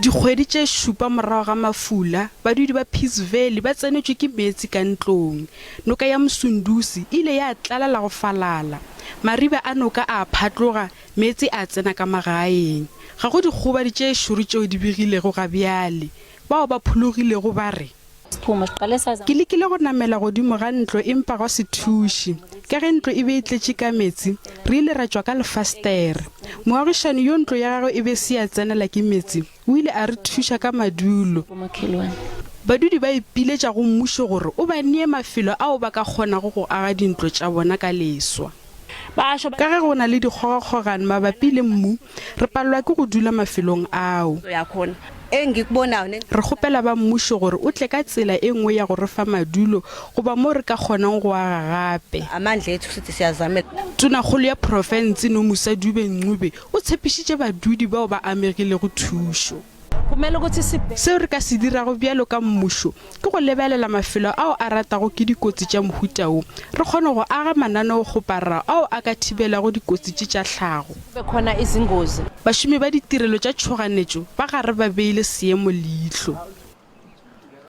Dikgwedi tše 7 morago ga mafula, badudi ba Peace Valley ba tsenetšwe ke metsi ka ntlong. Noka ya Msunduzi ile ya tlalala go falala. Mariba a noka a phatloga, metsi a tsena ka magaeng. Ga go dikgobadi tše šoro tšeo di begilego ga bjale. Bao ba phologilego ba re, ke lekile go namela godimo ga ntlo empa go se thuše. Ka ge ntlo e be e tletše ka metsi, re ile ra tšwa ka lefastere. Moagišane yo ntlo ya gagwe e be se ya tsenela ke metsi, o ile a re thuša ka madulo. Badudi ba ipiletša go mmušo gore o ba nie mafelo ao ba ka kgonago go aga dintlo tša bona ka leswa. Ka ge go na le dikgogakgogane mabapi le mmu, re palelwa ke go dula mafelong ao. Re kgopela ba mmušo gore o tle ka tsela e nngwe ya go re fa madulo goba mo re ka kgonang go aga gape. Tonakgolo ya porofense Nomusa Dube-Ncube o tshepišitše badudi bao ba amegilego thušo. Seo re ka se dirago bjalo ka mmušo ke go lebelela mafelo ao a ratago ke dikotsi tša mohuta o, re kgone go aga mananeo go parra ao a ka thibelago dikotsi tša tlhago. Bašomi ba ditirelo tša tšhoganetšo ba gare ba beile seemo leihlo.